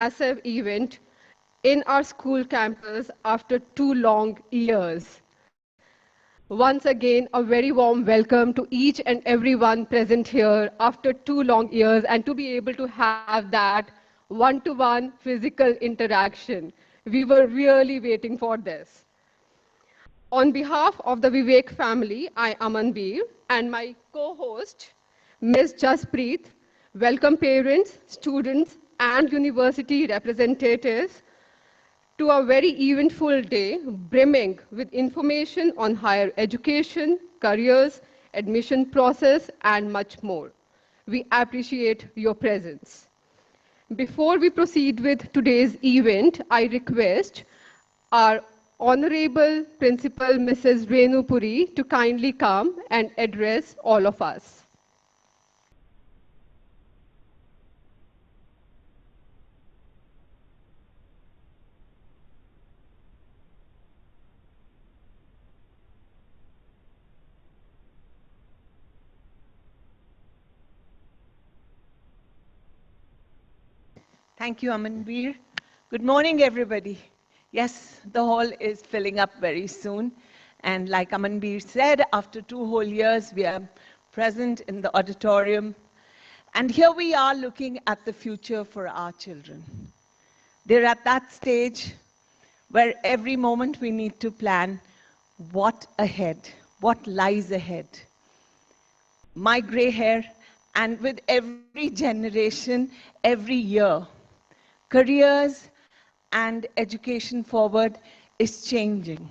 massive event in our school campus after 2 long years. Once again, a very warm welcome to each and everyone present here after 2 long years and to be able to have that one-to-one physical interaction. We were really waiting for this. On behalf of the Vivek family, I Amanveer and my co-host, Ms. Jaspreet, welcome parents, students, and university representatives to a very eventful day brimming with information on higher education, careers, admission process, and much more. We appreciate your presence. Before we proceed with today's event, I request our Honorable Principal Mrs. Renu Puri to kindly come and address all of us. Thank you, Amanveer. Good morning, everybody. Yes, the hall is filling up very soon. And like Amanveer said, after 2 whole years, we are present in the auditorium. And here we are looking at the future for our children. They're at that stage where every moment we need to plan what ahead, what lies ahead. My gray hair, and with every generation, every year, careers and education forward is changing.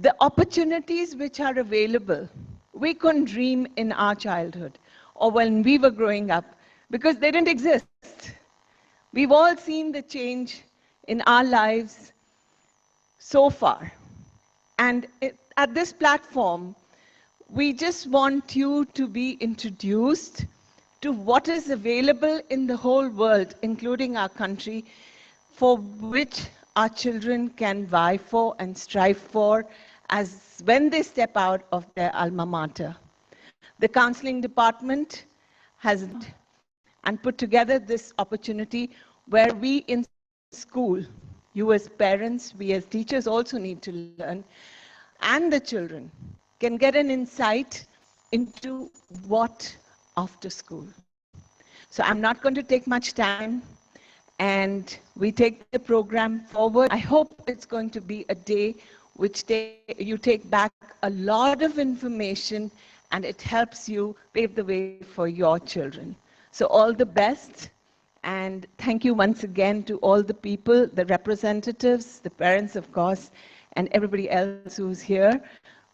The opportunities which are available, we couldn't dream in our childhood or when we were growing up because they didn't exist. We've all seen the change in our lives so far. And at this platform, we just want you to be introduced to what is available in the whole world, including our country, for which our children can vie for and strive for as when they step out of their alma mater. The counseling department has and put together this opportunity where we in school, you as parents, we as teachers also need to learn, and the children can get an insight into what after school. So I'm not going to take much time, and we take the program forward. I hope it's going to be a day which you take back a lot of information and it helps you pave the way for your children. So all the best, and thank you once again to all the people, the representatives, the parents, of course, and everybody else who's here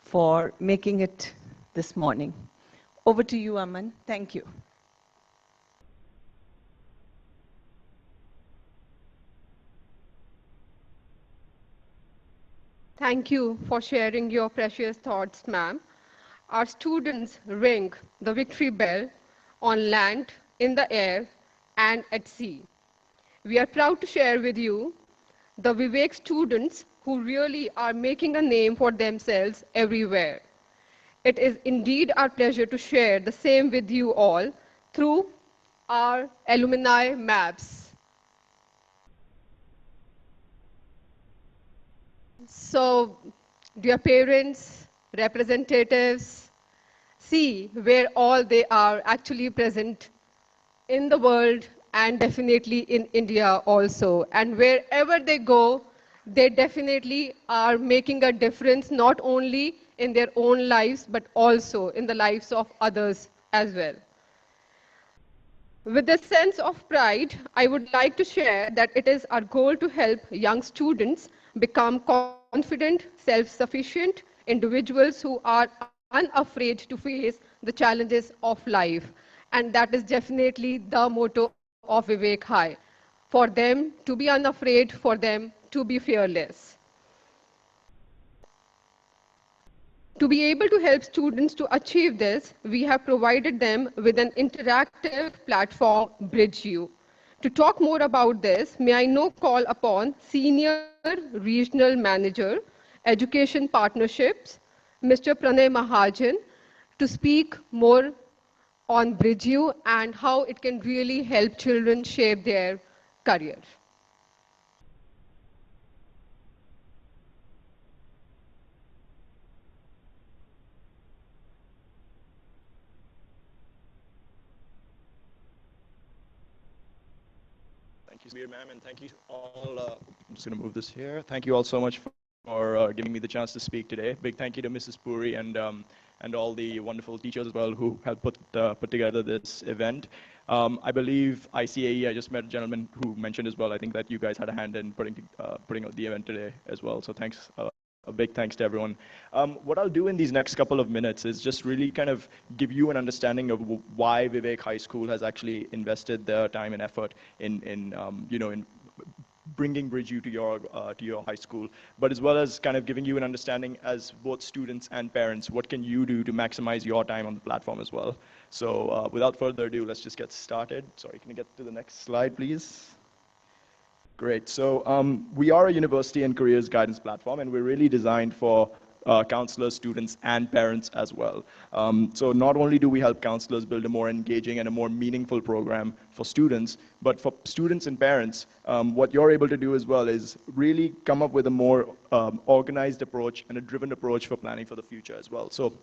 for making it this morning. Over to you, Aman. Thank you. Thank you for sharing your precious thoughts, ma'am. Our students ring the victory bell on land, in the air, and at sea. We are proud to share with you the Vivek students who really are making a name for themselves everywhere. It is indeed our pleasure to share the same with you all through our alumni maps. So, dear parents, representatives, see where all they are actually present in the world and definitely in India also. And wherever they go, they definitely are making a difference not only in their own lives but also in the lives of others as well. With this sense of pride, I would like to share that it is our goal to help young students become confident, self-sufficient individuals who are unafraid to face the challenges of life. And that is definitely the motto of Vivek High. For them to be unafraid, for them to be fearless. To be able to help students to achieve this, we have provided them with an interactive platform, BridgeU. To talk more about this, may I now call upon Senior Regional Manager, Education Partnerships, Mr. Pranay Mahajan, to speak more on BridgeU and how it can really help children shape their career. Thank you, Sabir, ma'am, and thank you all. I'm just going to move this here. Thank you all so much for giving me the chance to speak today. Big thank you to Mrs. Puri and all the wonderful teachers as well who helped put together this event. I believe ICAE. I just met a gentleman who mentioned as well. I think that you guys had a hand in putting out the event today as well. So thanks. A big thanks to everyone. What I'll do in these next couple of minutes is just really kind of give you an understanding of why Vivek High School has actually invested their time and effort in bringing Bridgeview to your high school, but as well as kind of giving you an understanding as both students and parents, what can you do to maximize your time on the platform as well. So without further ado, let's just get started. Sorry, can you get to the next slide, please? Great. So we are a university and careers guidance platform, and we're really designed for counselors, students, and parents as well. So not only do we help counselors build a more engaging and a more meaningful program for students, but for students and parents, what you're able to do as well is really come up with a more organized approach and a driven approach for planning for the future as well. So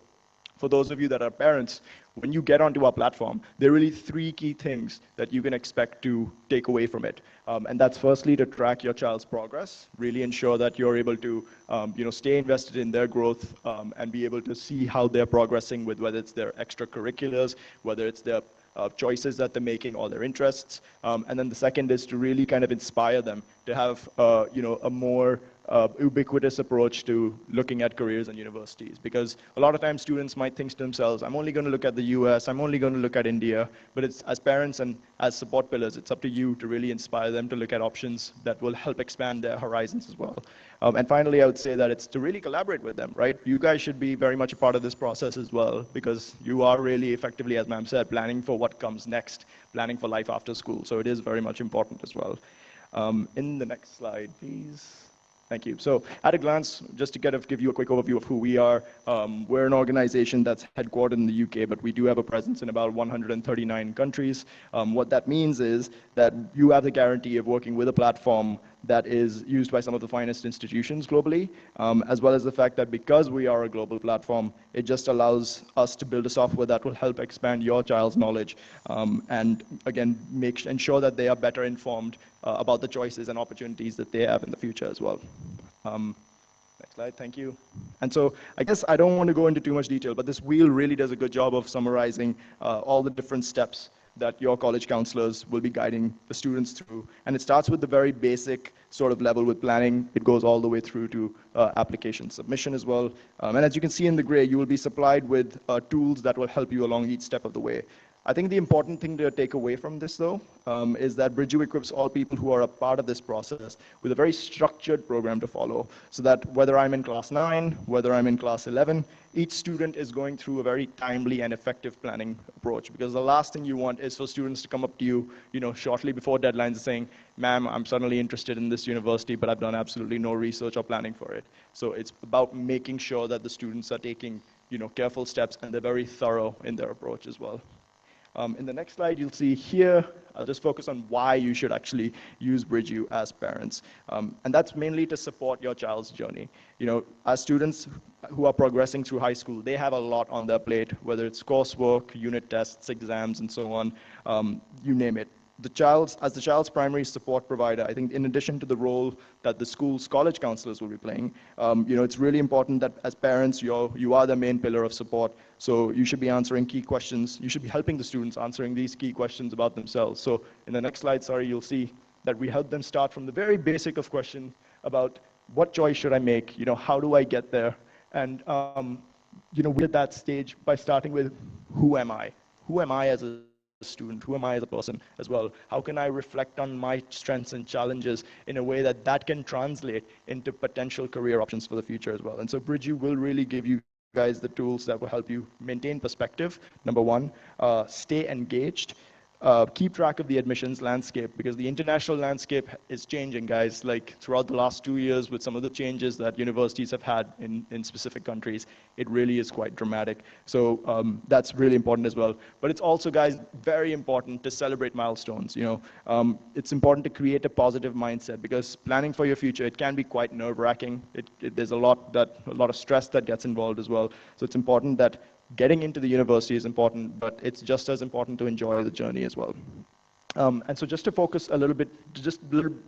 for those of you that are parents, when you get onto our platform, there are really three key things that you can expect to take away from it. And that's firstly to track your child's progress, really ensure that you're able to stay invested in their growth and be able to see how they're progressing with whether it's their extracurriculars, whether it's their choices that they're making or their interests. And then the second is to really kind of inspire them to have a more ubiquitous approach to looking at careers and universities, because a lot of times students might think to themselves, I'm only going to look at the US, I'm only going to look at India, but it's as parents and as support pillars, it's up to you to really inspire them to look at options that will help expand their horizons as well. And finally, I would say that it's to really collaborate with them, right? You guys should be very much a part of this process as well, because you are really effectively, as ma'am said, planning for what comes next, planning for life after school. So it is very much important as well. In the next slide, please. Thank you. So at a glance, just to kind of give you a quick overview of who we are, we're an organization that's headquartered in the UK, but we do have a presence in about 139 countries. What that means is that you have the guarantee of working with a platform that is used by some of the finest institutions globally, as well as the fact that because we are a global platform, it just allows us to build a software that will help expand your child's knowledge and, again, ensure that they are better informed about the choices and opportunities that they have in the future as well. Next slide, thank you. And so I guess I don't want to go into too much detail, but this wheel really does a good job of summarizing all the different steps that your college counselors will be guiding the students through. And it starts with the very basic sort of level with planning. It goes all the way through to application submission as well. And as you can see in the gray, you will be supplied with tools that will help you along each step of the way. I think the important thing to take away from this, though, is that Bridgeview equips all people who are a part of this process with a very structured program to follow, so that whether I'm in class 9, whether I'm in class 11, each student is going through a very timely and effective planning approach, because the last thing you want is for students to come up to you, shortly before deadlines saying, ma'am, I'm suddenly interested in this university, but I've done absolutely no research or planning for it. So it's about making sure that the students are taking, careful steps, and they're very thorough in their approach as well. In the next slide, you'll see here, I'll just focus on why you should actually use Bridgeview as parents. And that's mainly to support your child's journey. As students who are progressing through high school, they have a lot on their plate, whether it's coursework, unit tests, exams, and so on, you name it. As the child's primary support provider, I think in addition to the role that the school's college counselors will be playing, it's really important that as parents, you are the main pillar of support. So you should be answering key questions. You should be helping the students answering these key questions about themselves. So in the next slide, you'll see that we help them start from the very basic of question about what choice should I make? How do I get there? And we at that stage by starting with who am I? Who am I as a student? Who am I as a person as well? How can I reflect on my strengths and challenges in a way that can translate into potential career options for the future as well? And so Bridgeview will really give you guys the tools that will help you maintain perspective, number one, stay engaged, keep track of the admissions landscape, because the international landscape is changing, guys. Like throughout the last 2 years, with some of the changes that universities have had in specific countries, it really is quite dramatic. So that's really important as well. But it's also, guys, very important to celebrate milestones. It's important to create a positive mindset, because planning for your future, it can be quite nerve-wracking. There's a lot of stress that gets involved as well. So it's important that getting into the university is important, but it's just as important to enjoy the journey as well. And so just to focus a little bit,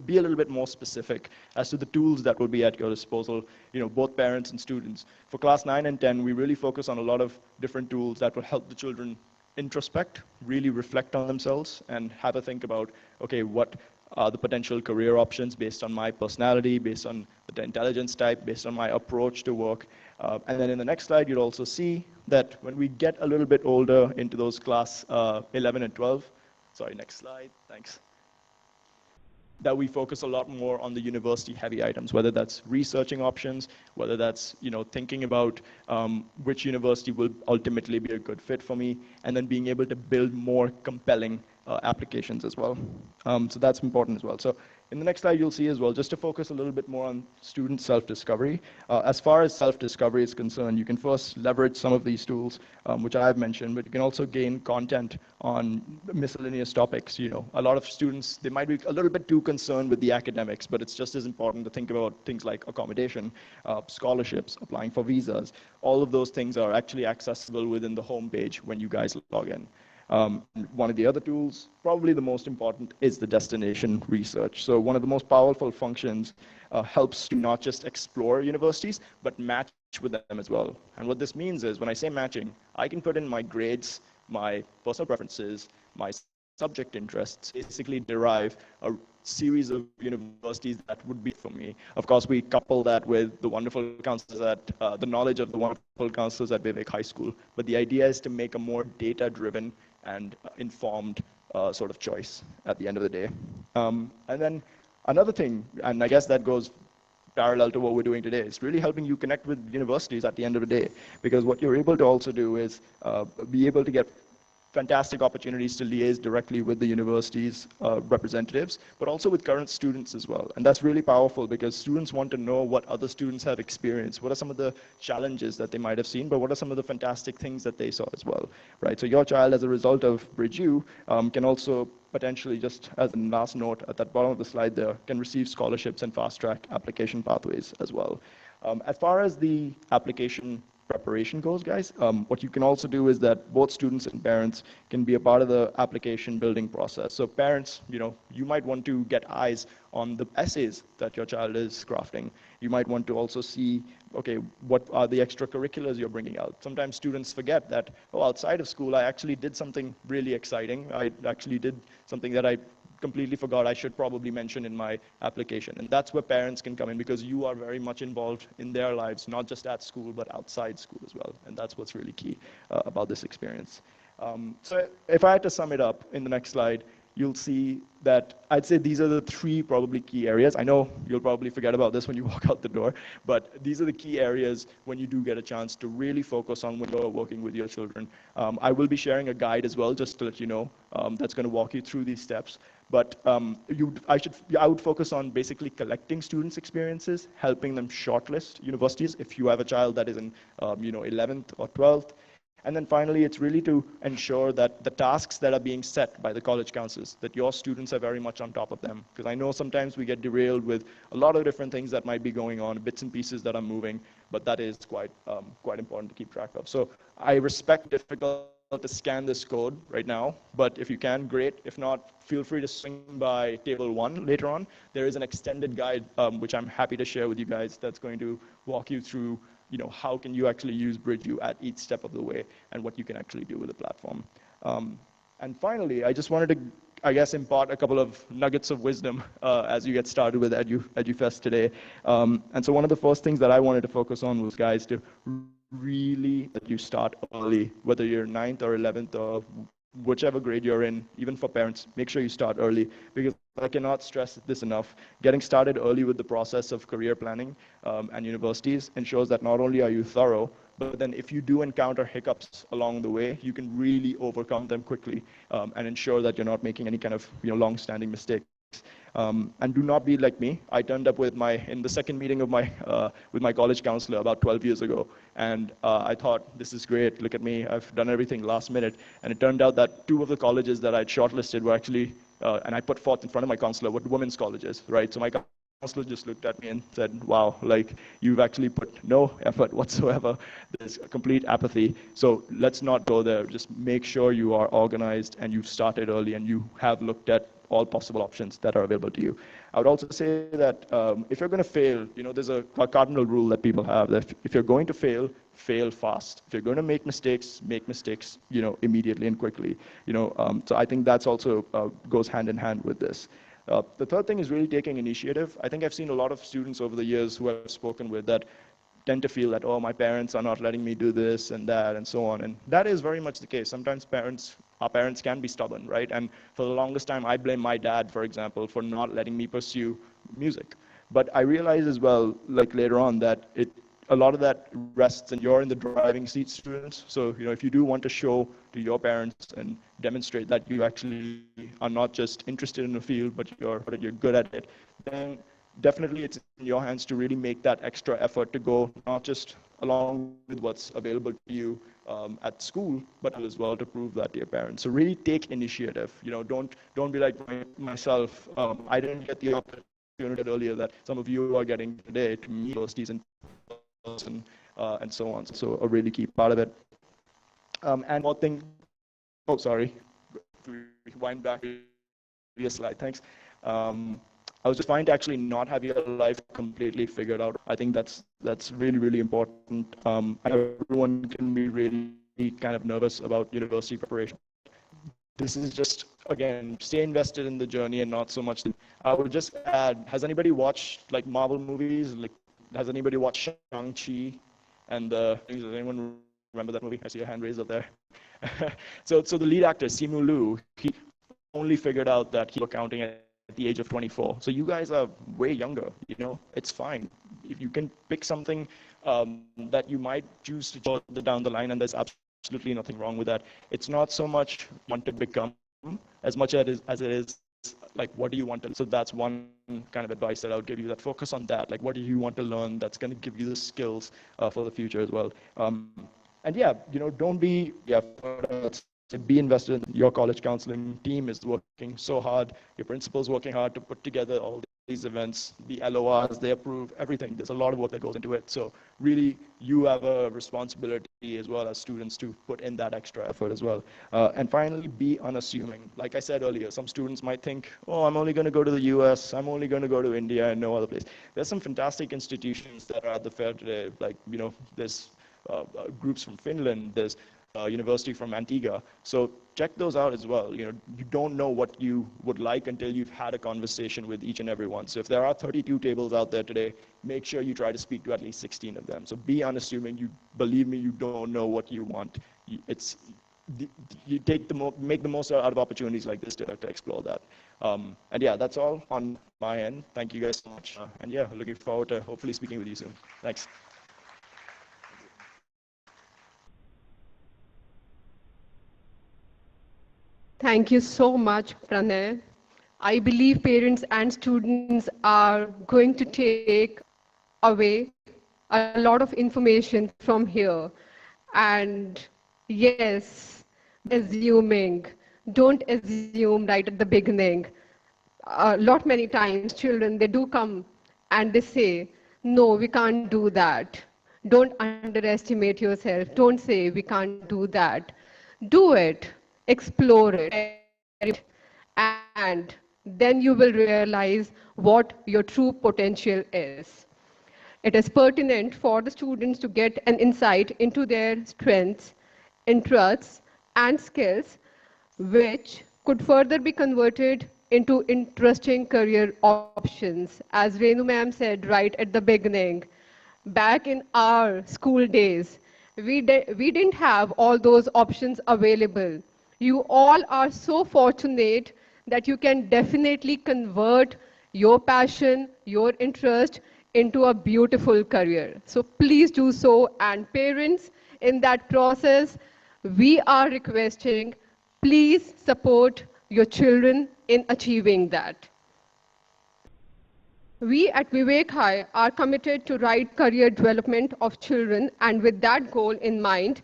be a little bit more specific as to the tools that will be at your disposal, both parents and students. For class 9 and 10, we really focus on a lot of different tools that will help the children introspect, really reflect on themselves, and have a think about, okay, what are the potential career options based on my personality, based on the intelligence type, based on my approach to work. And then in the next slide, you'll also see that when we get a little bit older into those class 11 and 12, sorry, next slide, thanks, that we focus a lot more on the university heavy items, whether that's researching options, whether that's thinking about which university will ultimately be a good fit for me, and then being able to build more compelling applications as well. So that's important as well. So in the next slide, you'll see as well, just to focus a little bit more on student self-discovery. As far as self-discovery is concerned, you can first leverage some of these tools, which I've mentioned, but you can also gain content on miscellaneous topics. A lot of students, they might be a little bit too concerned with the academics, but it's just as important to think about things like accommodation, scholarships, applying for visas. All of those things are actually accessible within the homepage when you guys log in. One of the other tools, probably the most important, is the destination research. So one of the most powerful functions helps to not just explore universities, but match with them as well. And what this means is, when I say matching, I can put in my grades, my personal preferences, my subject interests, basically derive a series of universities that would be for me. Of course, we couple that with the wonderful counselors at, the knowledge of the wonderful counselors at VIVEK High School. But the idea is to make a more data-driven and informed sort of choice at the end of the day. And then another thing, and I guess that goes parallel to what we're doing today, is really helping you connect with universities at the end of the day. Because what you're able to also do is be able to get fantastic opportunities to liaise directly with the university's representatives, but also with current students as well. And that's really powerful, because students want to know what other students have experienced, what are some of the challenges that they might have seen, but what are some of the fantastic things that they saw as well, right? So your child, as a result of BridgeU, can also potentially, just as a last note at that bottom of the slide there, can receive scholarships and fast-track application pathways as well. As far as the application preparation goes, guys, what you can also do is that both students and parents can be a part of the application building process. So parents, you might want to get eyes on the essays that your child is crafting. You might want to also see, okay, what are the extracurriculars you're bringing out? Sometimes students forget that, oh, outside of school, I actually did something really exciting. I actually did something that I completely forgot I should probably mention in my application. And that's where parents can come in, because you are very much involved in their lives, not just at school, but outside school as well. And that's what's really key about this experience. So if I had to sum it up in the next slide, you'll see that I'd say these are the three probably key areas. I know you'll probably forget about this when you walk out the door, but these are the key areas when you do get a chance to really focus on when you're working with your children. I will be sharing a guide as well, just to let you know, that's going to walk you through these steps. But I would focus on basically collecting students' experiences, helping them shortlist universities if you have a child that is in 11th or 12th. And then finally, it's really to ensure that the tasks that are being set by the college counselors, that your students are very much on top of them. Because I know sometimes we get derailed with a lot of different things that might be going on, bits and pieces that are moving, but that is quite important to keep track of. So I respect difficult to scan this code right now, but if you can, great. If not, feel free to swing by table 1 later on. There is an extended guide, which I'm happy to share with you guys, that's going to walk you through how can you actually use BridgeU at each step of the way, and what you can actually do with the platform. And finally, I just wanted to, I guess, impart a couple of nuggets of wisdom as you get started with EduFest today. And so one of the first things that I wanted to focus on was, guys, to really that you start early, whether you're 9th or 11th or whichever grade you're in. Even for parents, make sure you start early, because I cannot stress this enough. Getting started early with the process of career planning and universities ensures that not only are you thorough, But then if you do encounter hiccups along the way, you can really overcome them quickly and ensure that you're not making any kind of long-standing mistakes. And do not be like me. I turned up in the second meeting of with my college counselor about 12 years ago, and I thought, this is great. Look at me. I've done everything last minute. And it turned out that two of the colleges that I'd shortlisted were actually, and I put forth in front of my counselor, were women's colleges, right? So my counselor just looked at me and said, wow, like you've actually put no effort whatsoever. There's a complete apathy. So let's not go there. Just make sure you are organized and you've started early and you have looked at all possible options that are available to you. I would also say that if you're going to fail, there's a cardinal rule that people have that if you're going to fail, fail fast. If you're going to make mistakes, immediately and quickly. So I think that's also goes hand in hand with this. The third thing is really taking initiative. I think I've seen a lot of students over the years who I've spoken with that tend to feel that, oh, my parents are not letting me do this and that and so on. And that is very much the case. Sometimes our parents can be stubborn, right? And for the longest time, I blame my dad, for example, for not letting me pursue music. But I realized as well, like later on, that a lot of that rests and you're in the driving seat, students. So, if you do want to show to your parents and demonstrate that you actually are not just interested in the field, but you're good at it, then definitely it's in your hands to really make that extra effort to go not just along with what's available to you at school, but as well to prove that to your parents. So really take initiative. Don't be like myself. I didn't get the opportunity earlier that some of you are getting today to meet universities in person and so on. So a really key part of it. And one thing. Oh, sorry. Wind back to the slide. Thanks. I was just trying to actually not have your life completely figured out. I think that's really, really important. Everyone can be really kind of nervous about university preparation. This is just, again, stay invested in the journey and not so much. I would just add, has anybody watched like Marvel movies? Like, has anybody watched Shang-Chi? And does anyone remember that movie? I see your hand raised up there. So the lead actor, Simu Liu, he only figured out that he was accounting at the age of 24. So you guys are way younger, it's fine. If you can pick something that you might choose to go down the line, and there's absolutely nothing wrong with that. It's not so much want to become as much as it is like, what do you want to, so that's one kind of advice that I would give you, that focus on that. Like, what do you want to learn that's going to give you the skills for the future as well. And yeah, don't be, be invested in your college counseling team is working so hard. Your principal's working hard to put together all these events, the LORs, they approve everything. There's a lot of work that goes into it. So really, you have a responsibility as well as students to put in that extra effort as well. And finally, be unassuming. Like I said earlier, some students might think, oh, I'm only going to go to the US, I'm only going to go to India and no other place. There's some fantastic institutions that are at the fair today. Like, there's groups from Finland, there's university from Antigua. So check those out as well. You don't know what you would like until you've had a conversation with each and every one. So if there are 32 tables out there today, make sure you try to speak to at least 16 of them. So be unassuming. Believe me, you don't know what you want. You make the most out of opportunities like this to explore that. And yeah, that's all on my end. Thank you guys so much. And yeah, looking forward to hopefully speaking with you soon. Thanks. Thank you so much, Pranay. I believe parents and students are going to take away a lot of information from here. And yes, assuming, don't assume right at the beginning. A lot many times children, they do come and they say, no, we can't do that. Don't underestimate yourself. Don't say we can't do that. Do it, explore it, and then you will realize what your true potential is. It is pertinent for the students to get an insight into their strengths, interests, and skills, which could further be converted into interesting career options. As Renu ma'am said right at the beginning, back in our school days, we didn't have all those options available. You all are so fortunate that you can definitely convert your passion, your interest into a beautiful career. So please do so. And parents, in that process, we are requesting, please support your children in achieving that. We at Vivek High are committed to right career development of children, and with that goal in mind,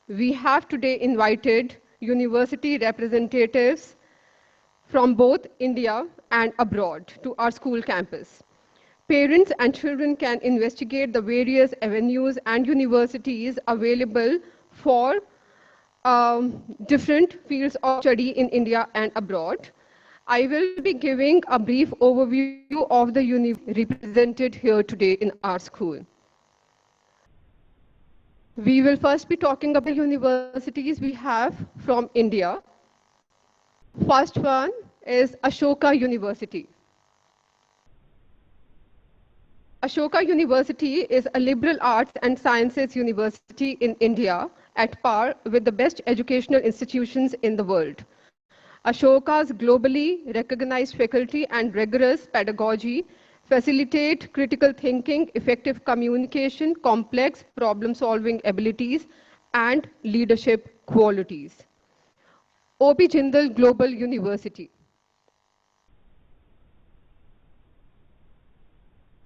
we have today invited university representatives from both India and abroad to our school campus. Parents and children can investigate the various avenues and universities available for different fields of study in India and abroad. I will be giving a brief overview of the universities represented here today in our school. We will first be talking about the universities we have from India. First one is Ashoka University. Ashoka University is a liberal arts and sciences university in India at par with the best educational institutions in the world. Ashoka's globally recognized faculty and rigorous pedagogy facilitate critical thinking, effective communication, complex problem-solving abilities, and leadership qualities. O.P. Jindal Global University.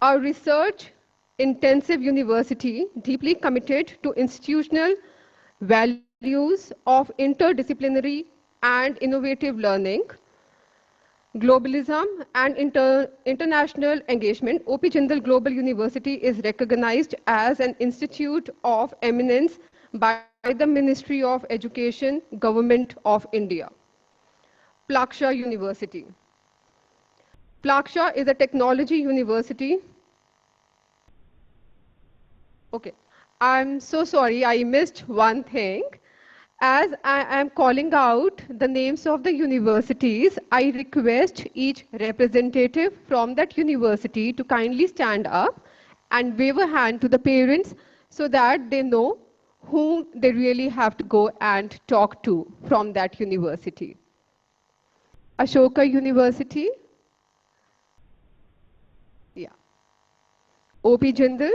Our research-intensive university, deeply committed to institutional values of interdisciplinary and innovative learning, globalism, and international engagement, O.P. Jindal Global University is recognized as an institute of eminence by the Ministry of Education, Government of India. Plaksha University. Plaksha is a technology university. Okay, I'm so sorry, I missed one thing. As I am calling out the names of the universities, I request each representative from that university to kindly stand up and wave a hand to the parents so that they know whom they really have to go and talk to from that university. Ashoka University. Yeah. O.P. Jindal.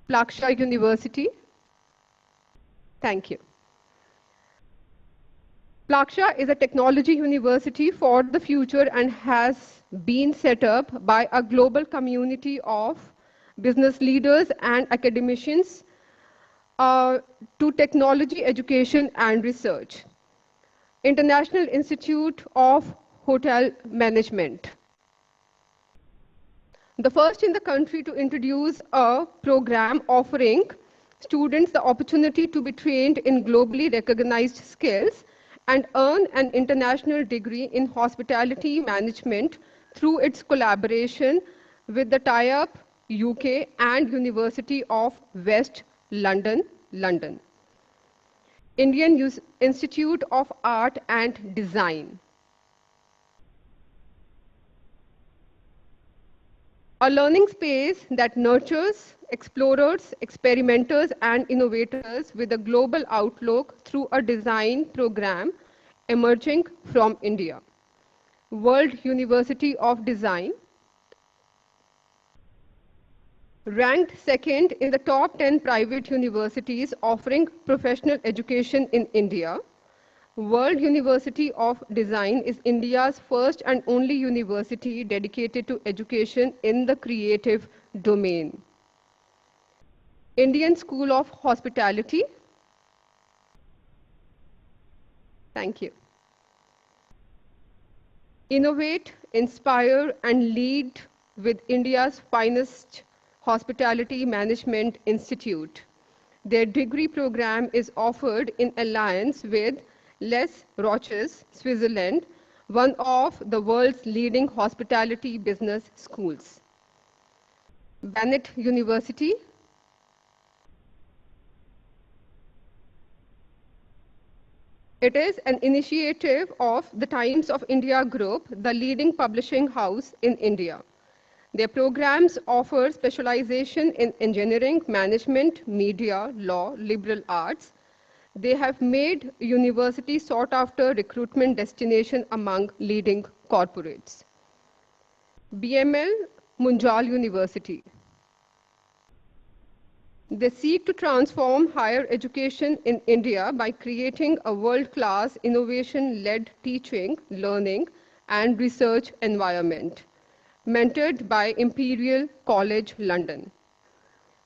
Plaksha University. Thank you. Plaksha is a technology university for the future and has been set up by a global community of business leaders and academicians to technology education and research. International Institute of Hotel Management. The first in the country to introduce a program offering students the opportunity to be trained in globally recognized skills and earn an international degree in hospitality management through its collaboration with the tie-up UK and University of West London, London. Indian Institute of Art and Design. A learning space that nurtures explorers, experimenters, and innovators with a global outlook through a design program emerging from India. World University of Design. Ranked second in the top 10 private universities offering professional education in India. World University of Design is India's first and only university dedicated to education in the creative domain. Indian School of Hospitality. Thank you. Innovate, inspire, and lead with India's finest hospitality management institute. Their degree program is offered in alliance with Les Roches, Switzerland, one of the world's leading hospitality business schools. Bennett University. It is an initiative of the Times of India Group, the leading publishing house in India. Their programs offer specialization in engineering, management, media, law, liberal arts. They have made university sought after recruitment destination among leading corporates. BML Munjal University. They seek to transform higher education in India by creating a world-class innovation-led teaching, learning, and research environment, mentored by Imperial College London.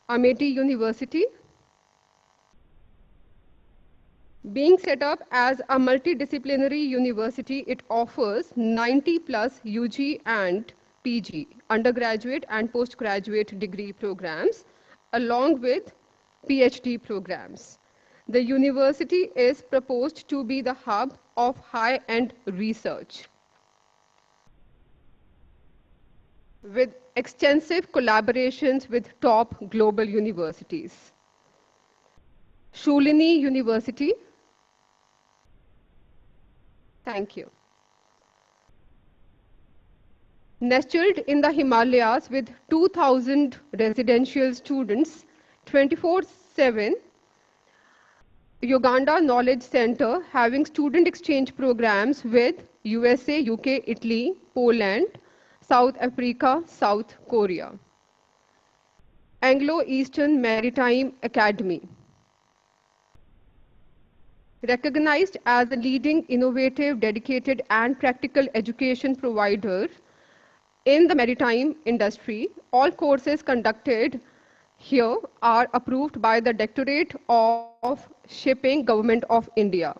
Amity University, being set up as a multidisciplinary university, it offers 90 plus UG and PG, undergraduate and postgraduate degree programs, along with PhD programs. The university is proposed to be the hub of high-end research, with extensive collaborations with top global universities. Shulini University, thank you. Nestled in the Himalayas with 2,000 residential students, 24/7, Uganda Knowledge Center having student exchange programs with USA, UK, Italy, Poland, South Africa, South Korea. Anglo-Eastern Maritime Academy, recognized as a leading innovative, dedicated, and practical education provider in the maritime industry. All courses conducted here are approved by the Directorate of Shipping, Government of India,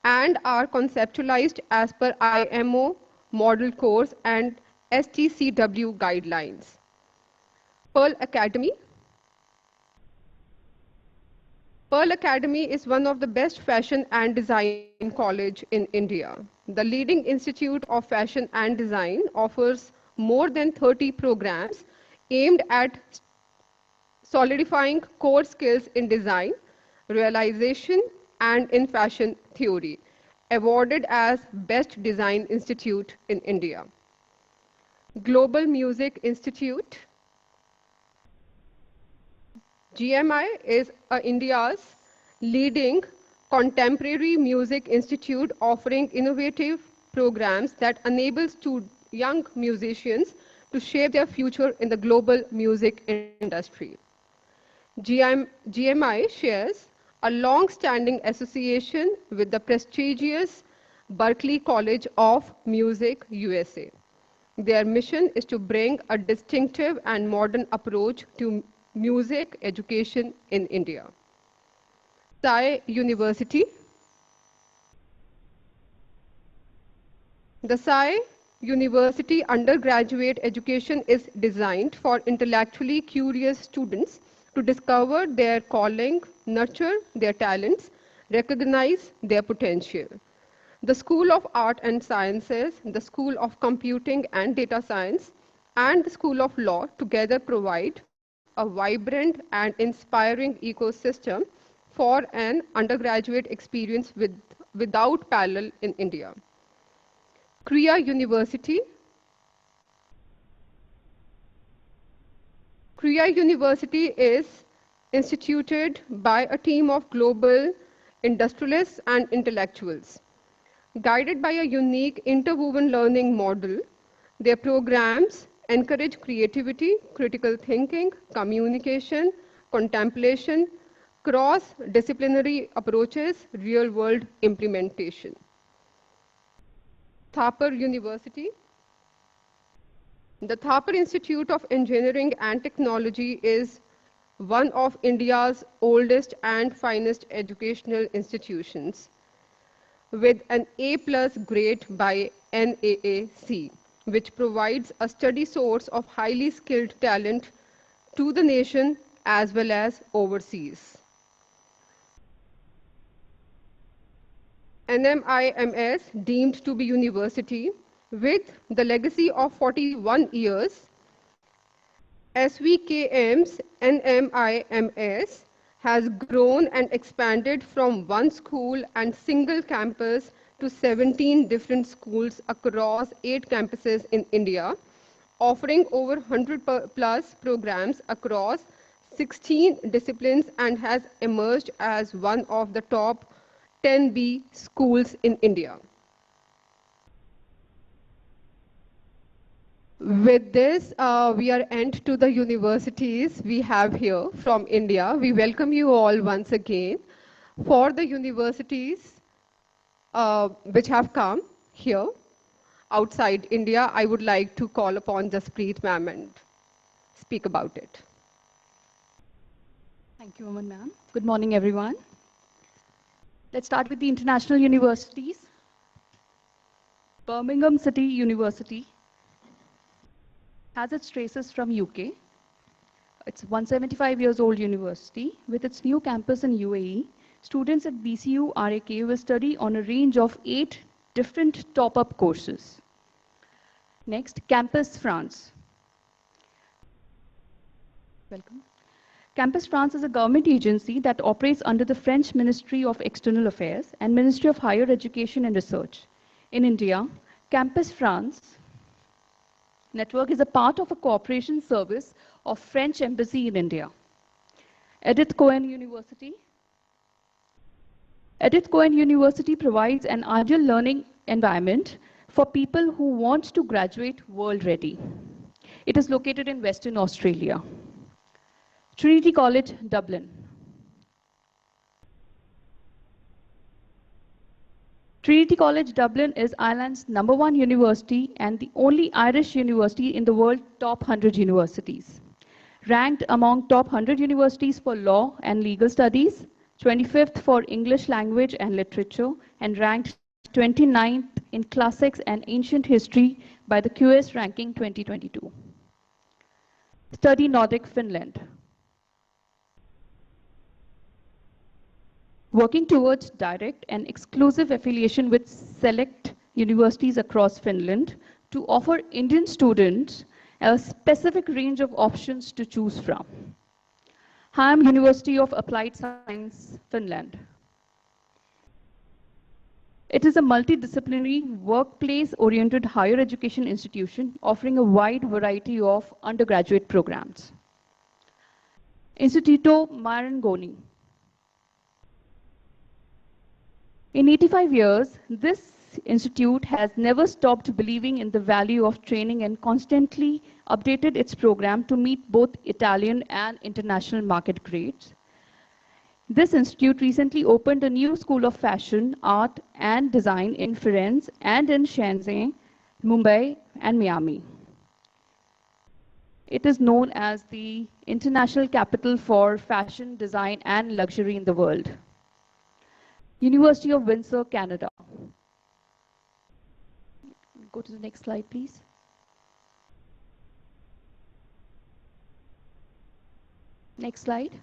and are conceptualized as per IMO model course and STCW guidelines. Pearl Academy. Pearl Academy is one of the best fashion and design college in India. The leading institute of fashion and design offers more than 30 programs aimed at solidifying core skills in design, realization, and in fashion theory, awarded as Best Design Institute in India. Global Music Institute, GMI, is India's leading contemporary music institute offering innovative programs that enable young musicians to shape their future in the global music industry. GMI shares a long-standing association with the prestigious Berklee College of Music, USA. Their mission is to bring a distinctive and modern approach to music education in India. Sai University. The Sai University undergraduate education is designed for intellectually curious students to discover their calling, nurture their talents, recognize their potential. The School of Art and Sciences, the School of Computing and Data Science, and the School of Law together provide a vibrant and inspiring ecosystem for an undergraduate experience without parallel in India. Kriya University. Kriya University is instituted by a team of global industrialists and intellectuals. Guided by a unique interwoven learning model, their programs encourage creativity, critical thinking, communication, contemplation, cross-disciplinary approaches, real-world implementation. Thapar University. The Thapar Institute of Engineering and Technology is one of India's oldest and finest educational institutions, with an A+ grade by NAAC, which provides a steady source of highly skilled talent to the nation as well as overseas. NMIMS, deemed to be university, with the legacy of 41 years, SVKM's NMIMS has grown and expanded from one school and single campus to 17 different schools across 8 campuses in India, offering over 100 plus programs across 16 disciplines, and has emerged as one of the top 10B schools in India. With this, we are end to the universities we have here from India. We welcome you all once again. For the universities which have come here outside India, I would like to call upon Jaspreet ma'am and speak about it. Thank you, Aman ma'am. Good morning, everyone. Let's start with the international universities. Birmingham City University has its traces from UK. It's 175 years old university. With its new campus in UAE, students at BCU RAK will study on a range of 8 different top-up courses. Next, Campus France. Welcome. Campus France is a government agency that operates under the French Ministry of External Affairs and Ministry of Higher Education and Research. In India, Campus France network is a part of a cooperation service of French Embassy in India. Edith Cohen University. Edith Cohen University provides an ideal learning environment for people who want to graduate world ready. It is located in Western Australia. Trinity College, Dublin. Trinity College Dublin is Ireland's #1 university and the only Irish university in the world top 100 universities. Ranked among top 100 universities for law and legal studies, 25th for English language and literature, and ranked 29th in classics and ancient history by the QS ranking 2022. Study Nordic, Finland. Working towards direct and exclusive affiliation with select universities across Finland to offer Indian students a specific range of options to choose from. Ham University of Applied Science, Finland. It is a multidisciplinary, workplace-oriented higher education institution offering a wide variety of undergraduate programs. Instituto Marangoni. In 85 years, this institute has never stopped believing in the value of training and constantly updated its program to meet both Italian and international market grades. This institute recently opened a new school of fashion, art, and design in Firenze and in Shenzhen, Mumbai, and Miami. It is known as the international capital for fashion, design, and luxury in the world. University of Windsor, Canada. Go to the next slide, please. Next slide.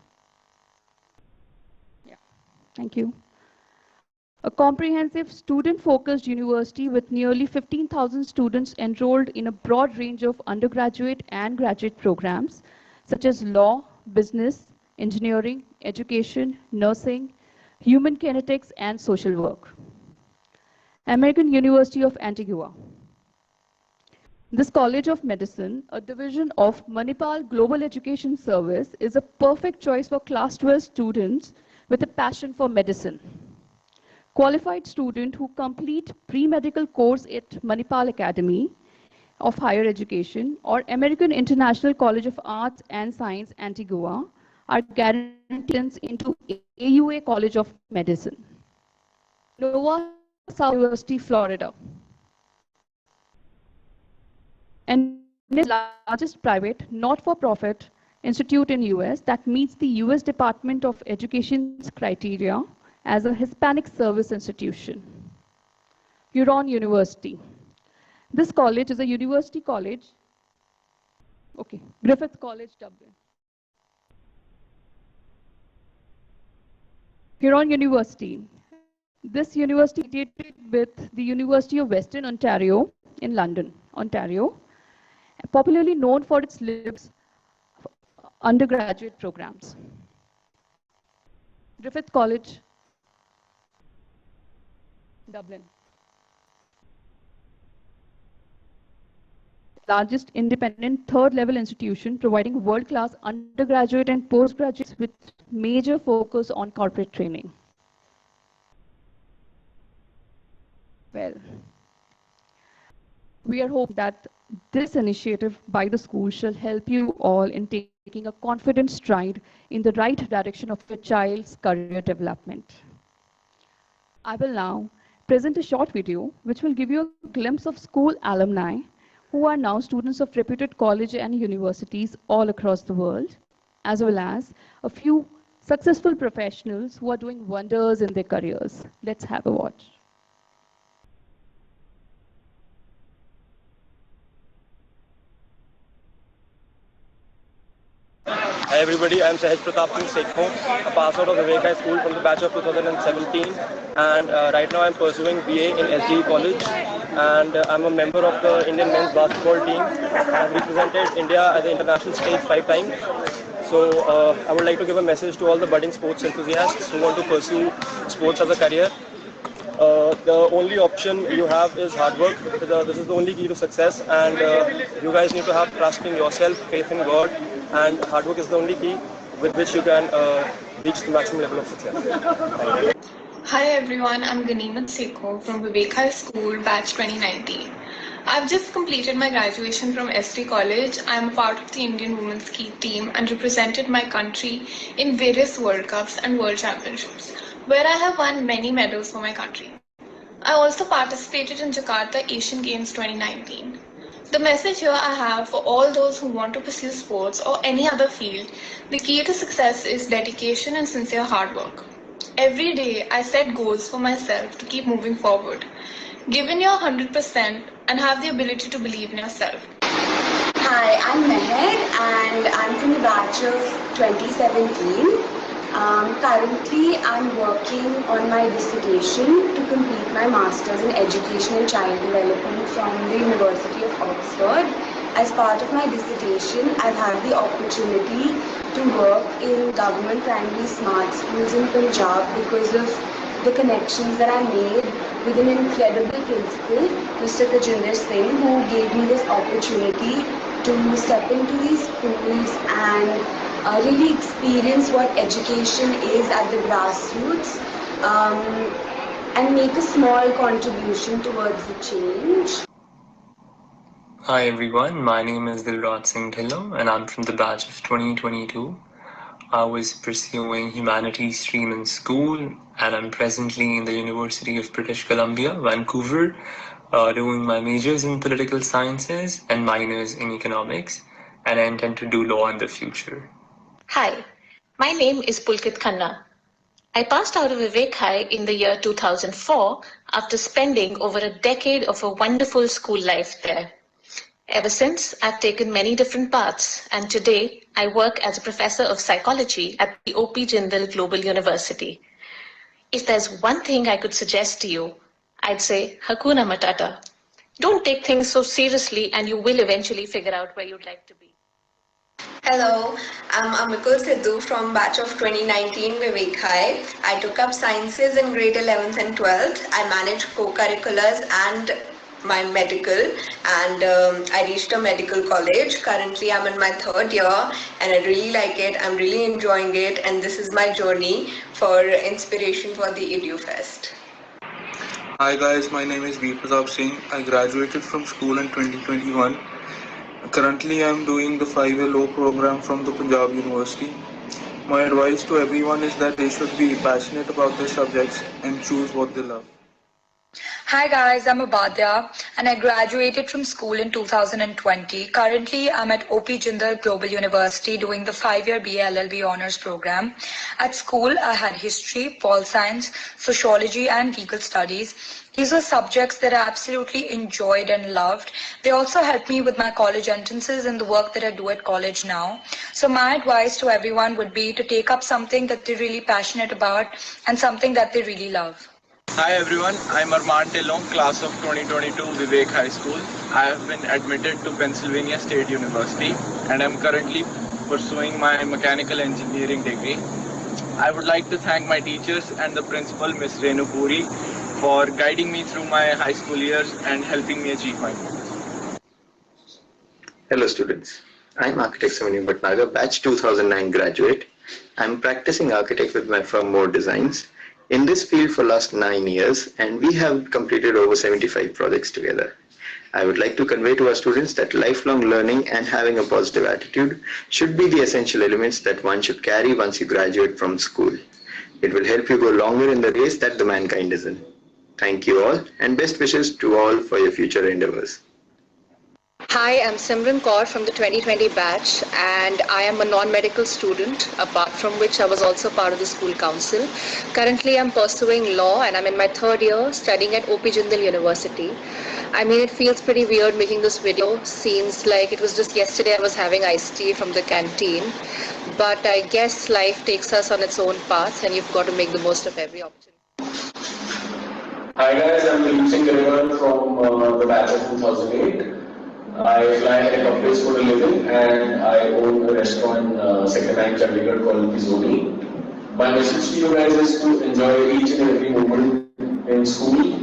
Yeah, thank you. A comprehensive student-focused university with nearly 15,000 students enrolled in a broad range of undergraduate and graduate programs, such as law, business, engineering, education, nursing, human kinetics, and social work. American University of Antigua. This College of Medicine, a division of Manipal Global Education Service, is a perfect choice for Class 12 students with a passion for medicine. Qualified students who complete pre-medical course at Manipal Academy of Higher Education or American International College of Arts and Science, Antigua, are guaranteed into AUA College of Medicine. Nova South University, Florida. And is the largest private, not-for-profit institute in US that meets the US Department of Education's criteria as a Hispanic service institution. Huron University. This college is a university college. Okay, Griffith College, Dublin. Huron University. This university is affiliated with the University of Western Ontario in London, Ontario, popularly known for its liberal undergraduate programs. Griffith College, Dublin. Largest independent third-level institution providing world-class undergraduate and postgraduates with major focus on corporate training. Well, we are hoping that This initiative by the school shall help you all in taking a confident stride in the right direction of your child's career development. I will now present a short video which will give you a glimpse of school alumni who are now students of reputed colleges and universities all across the world, as well as a few successful professionals who are doing wonders in their careers. Let's have a watch. Hi everybody, I am Sahaj Pratap Singh Sekho, a pass out of VIVEK High School from the batch of 2017, and right now I am pursuing BA in SGE College, and I am a member of the Indian men's basketball team. I have represented India at the international stage 5 times. So I would like to give a message to all the budding sports enthusiasts who want to pursue sports as a career. The only option you have is hard work. This is the only key to success, and you guys need to have trust in yourself, faith in God, and hard work is the only key with which you can reach the maximum level of success. Thank you. Hi everyone, I'm Ganimat Sekho from VIVEK High School, batch 2019. I've just completed my graduation from ST College. I'm a part of the Indian women's ski team and represented my country in various World Cups and World Championships, where I have won many medals for my country. I also participated in Jakarta Asian Games 2019. The message here I have for all those who want to pursue sports or any other field, the key to success is dedication and sincere hard work. Every day I set goals for myself to keep moving forward. Give in your 100% and have the ability to believe in yourself. Hi, I'm Meher and I'm from the batch of 2017. Currently, I'm working on my dissertation to complete my Masters in Education and Child Development from the University of Oxford. As part of my dissertation, I've had the opportunity to work in government primary smart schools in Punjab because of the connections that I made with an incredible principal, Mr. Tajinder Singh, who gave me this opportunity to step into these schools and really experience what education is at the grassroots and make a small contribution towards the change. Hi everyone, my name is Dilraj Singh Dhillon and I'm from the batch of 2022. I was pursuing humanities stream in school and I'm presently in the University of British Columbia, Vancouver, doing my majors in political sciences and minors in economics, and I intend to do law in the future. Hi, my name is Pulkit Khanna. I passed out of VIVEK High in the year 2004 after spending over a decade of a wonderful school life there. Ever since, I've taken many different paths, and today I work as a professor of psychology at the O.P. Jindal Global University. If there's one thing I could suggest to you, I'd say Hakuna Matata. Don't take things so seriously and you will eventually figure out where you'd like to be. Hello, I'm Amikul Sidhu from batch of 2019 VIVEK High. I took up sciences in grade 11th and 12th. I managed co-curriculars and my medical, and I reached a medical college. Currently I'm in my 3rd year and I really like it. I'm really enjoying it, and this is my journey for inspiration for the EDU Fest. Hi guys, my name is Veer Pratap Singh. I graduated from school in 2021. Currently I am doing the 5-year law program from the Punjab University. My advice to everyone is that they should be passionate about their subjects and choose what they love. Hi guys, I'm Abadya and I graduated from school in 2020. Currently, I'm at O.P. Jindal Global University doing the 5-year BA LLB Honours program. At school, I had history, pol science, sociology and legal studies. These were subjects that I absolutely enjoyed and loved. They also helped me with my college entrances and the work that I do at college now. So my advice to everyone would be to take up something that they're really passionate about and something that they really love. Hi everyone, I'm Arman Tillon, class of 2022 VIVEK High School. I have been admitted to Pennsylvania State University and I'm currently pursuing my mechanical engineering degree. I would like to thank my teachers and the principal, Ms. Renu Puri, for guiding me through my high school years and helping me achieve my goals. Hello students, I'm Architect Samini Bhatnagar, batch 2009 graduate. I'm practicing architect with my firm More Designs in this field for last 9 years, and we have completed over 75 projects together. I would like to convey to our students that lifelong learning and having a positive attitude should be the essential elements that one should carry once you graduate from school. It will help you go longer in the race that the mankind is in. Thank you all, and best wishes to all for your future endeavors. Hi, I'm Simran Kaur from the 2020 batch, and I am a non-medical student, apart from which I was also part of the school council. Currently, I'm pursuing law, and I'm in my third year studying at OP Jindal University. I mean, it feels pretty weird making this video. Seems like it was just yesterday I was having iced tea from the canteen. But I guess life takes us on its own path, and you've got to make the most of every opportunity. Hi guys, I'm Dilip Singh Garewal from the batch of 2008. I fly helicopters for a living and I own a restaurant in Sector 9 Chandigarh called Pizoni. My message to you guys is to enjoy each and every moment in school,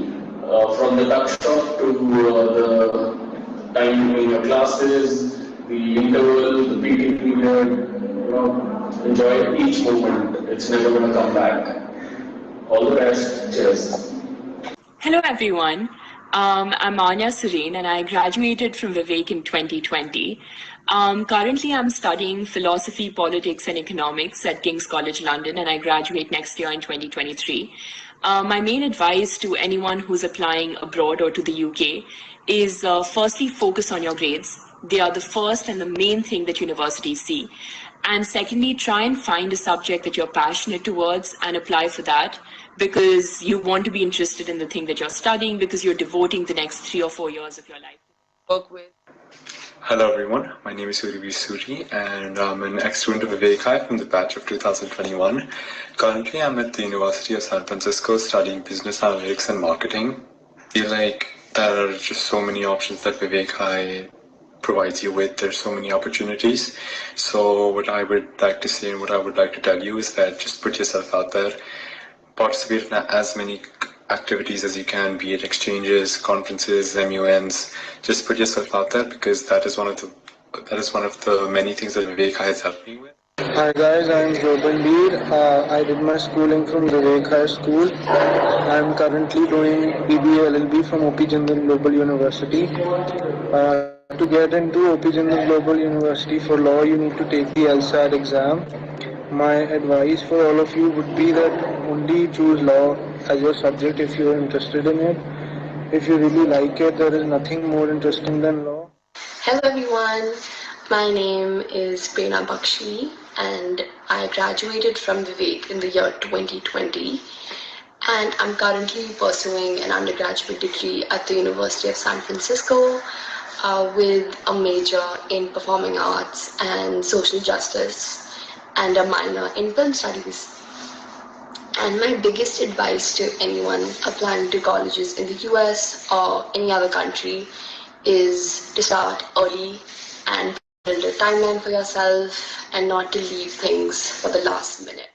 from the tuck shop to the time between your classes, the interval, the PT period. Enjoy each moment. It's never going to come back. All the best. Cheers. Hello everyone. I'm Anya Sureen and I graduated from VIVEK in 2020. Currently I'm studying philosophy, politics and economics at King's College London, and I graduate next year in 2023. My main advice to anyone who's applying abroad or to the UK is firstly focus on your grades. They are the first and the main thing that universities see. And secondly, try and find a subject that you're passionate towards and apply for that, because you want to be interested in the thing that you're studying, because you're devoting the next 3 or 4 years of your life to work with. Hello everyone, my name is Suribhi Suri and I'm an ex-student of VIVEK from the batch of 2021. Currently I'm at the University of San Francisco studying business analytics and marketing. I feel like there are just so many options that VIVEK provides you with. There's so many opportunities. So what I would like to say and what I would like to tell you is that just put yourself out there. Participate in as many activities as you can, be it exchanges, conferences, MUNs. Just put yourself out there, because that is one of the many things that VIVEK has helped me with. Hi guys, I'm Zobanbir. I did my schooling from VIVEK High School. I'm currently doing BBA LLB from OP Jindal Global University. To get into OP Jindal Global University for law, you need to take the LSAT exam. My advice for all of you would be that only choose law as your subject if you are interested in it. If you really like it, there is nothing more interesting than law. Hello everyone, my name is Prerna Bakshi and I graduated from VIVEK in the year 2020, and I'm currently pursuing an undergraduate degree at the University of San Francisco with a major in performing arts and social justice and a minor in film studies. And my biggest advice to anyone applying to colleges in the US or any other country is to start early and build a timeline for yourself and not to leave things for the last minute.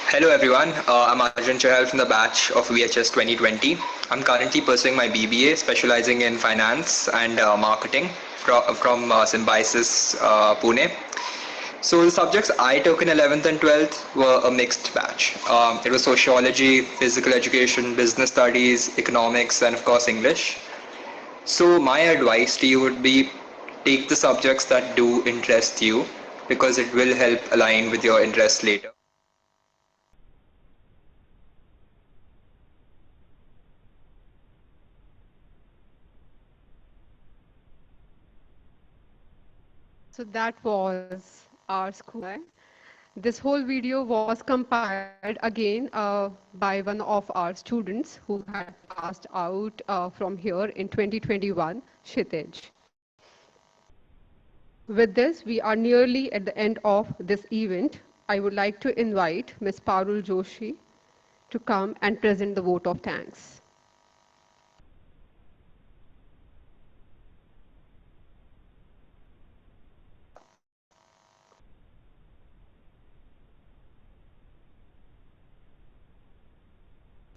Hello everyone, I'm Arjun Chahal from the batch of VHS 2020. I'm currently pursuing my BBA, specializing in finance and marketing from Symbiosis, Pune. So the subjects I took in 11th and 12th were a mixed batch. It was sociology, physical education, business studies, economics, and of course English. So my advice to you would be, take the subjects that do interest you, because it will help align with your interests later. So that was our school. This whole video was compiled again by one of our students who had passed out from here in 2021, Kshitij. With this, we are nearly at the end of this event. I would like to invite Ms. Parul Joshi to come and present the vote of thanks.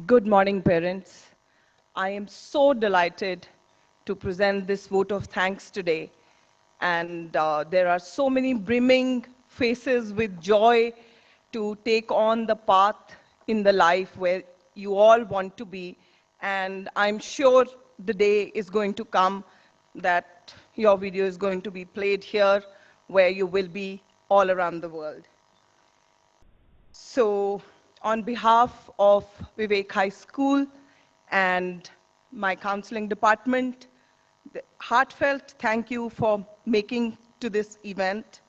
Good morning, parents. I am so delighted to present this vote of thanks today. And there are so many brimming faces with joy to take on the path in the life where you all want to be. And I'm sure the day is going to come that your video is going to be played here, where you will be all around the world. So on behalf of Vivek High School and my counseling department, the heartfelt thank you for making to this event.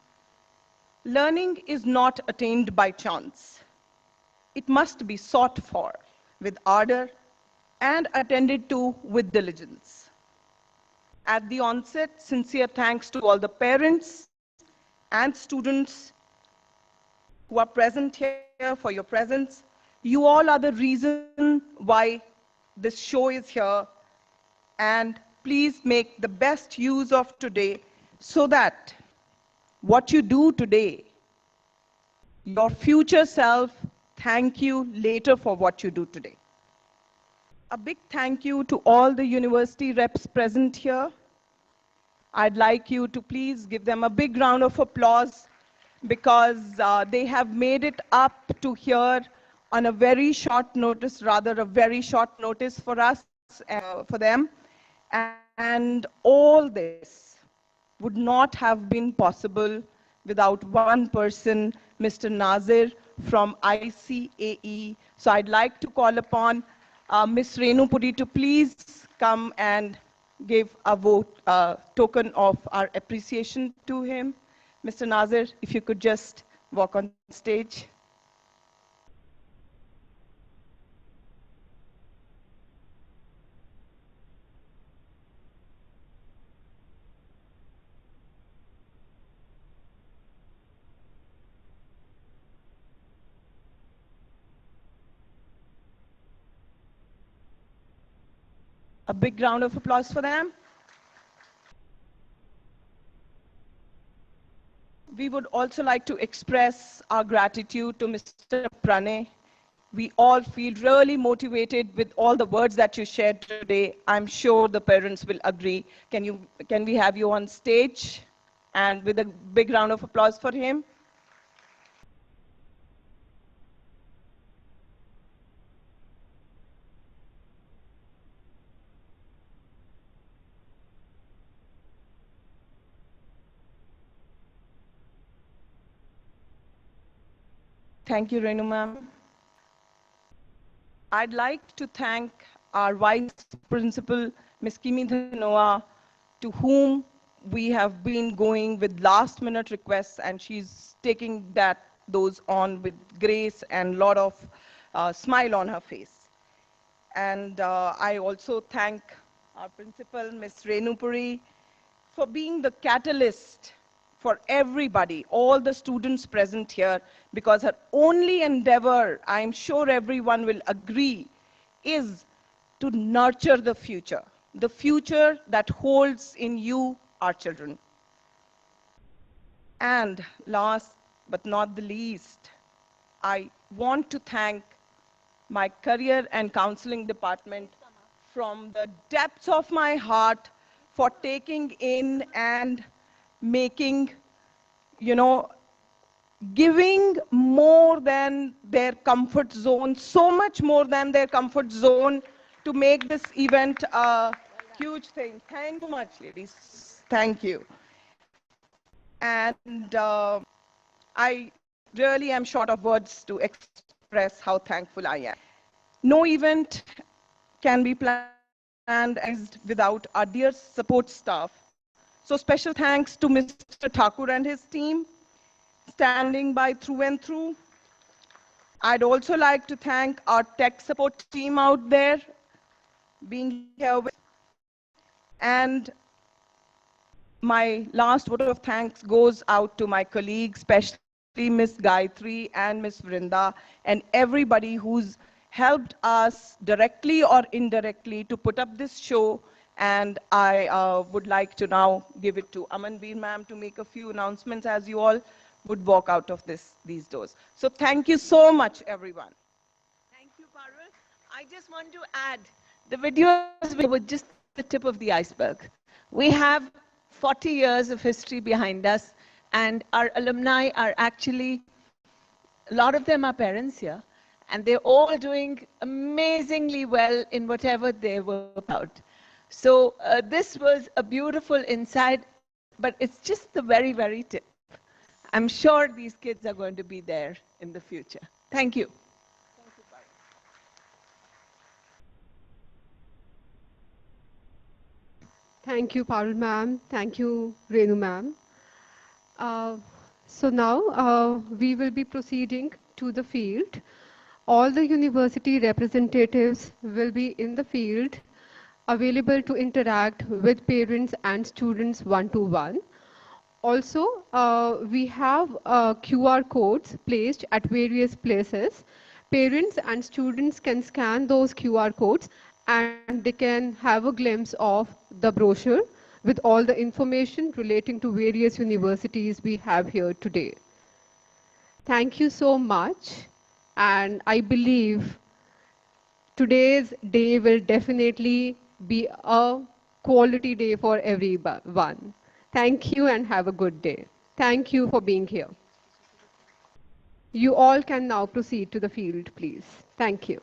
Learning is not attained by chance. It must be sought for with ardor and attended to with diligence. At the onset, sincere thanks to all the parents and students who are present here for your presence. You all are the reason why this show is here, and please make the best use of today so that what you do today, your future self, thank you later for what you do today. A big thank you to all the university reps present here. I'd like you to please give them a big round of applause because they have made it up to here on a very short notice, rather a very short notice for us, for them. And all this would not have been possible without one person, Mr. Nazir from ICAE. So I'd like to call upon Ms. Renu Puri to please come and give a token of our appreciation to him. Mr. Nazir, if you could just walk on stage. A big round of applause for them. We would also like to express our gratitude to Mr. Pranay. We all feel really motivated with all the words that you shared today. I'm sure the parents will agree. Can we have you on stage? And with a big round of applause for him. Thank you, Renu ma'am. I'd like to thank our Vice Principal, Ms. Kimi Dhanoa, to whom we have been going with last-minute requests, and she's taking those on with grace and a lot of smile on her face. And I also thank our principal, Ms. Renu Puri, for being the catalyst for everybody, all the students present here, because her only endeavor, I'm sure everyone will agree, is to nurture the future that holds in you, our children. And last but not the least, I want to thank my career and counseling department from the depths of my heart for taking in and making, giving more than their comfort zone, so much more than their comfort zone to make this event a huge thing. Thank you much, ladies. Thank you. And I really am short of words to express how thankful I am. No event can be planned without our dear support staff. So special thanks to Mr. Thakur and his team, standing by through and through. I'd also like to thank our tech support team out there, being here with. And my last vote of thanks goes out to my colleagues, especially Ms. Gayatri and Ms. Vrinda, and everybody who's helped us directly or indirectly to put up this show. And I would like to now give it to Amanveer ma'am to make a few announcements as you all would walk out of these doors. So thank you so much, everyone. Thank you, Parul. I just want to add, the videos were just the tip of the iceberg. We have 40 years of history behind us, and our alumni are actually, a lot of them are parents here, and they're all doing amazingly well in whatever they were about. So this was a beautiful insight, but it's just the very, very tip. I'm sure these kids are going to be there in the future. Thank you. Thank you, Parul ma'am. Thank you, Renu ma'am. So now we will be proceeding to the field. All the university representatives will be in the field, available to interact with parents and students one-to-one. Also, we have QR codes placed at various places. Parents and students can scan those QR codes and they can have a glimpse of the brochure with all the information relating to various universities we have here today. Thank you so much, and I believe today's day will definitely be a quality day for everyone. Thank you and have a good day. Thank you for being here. You all can now proceed to the field, please. Thank you.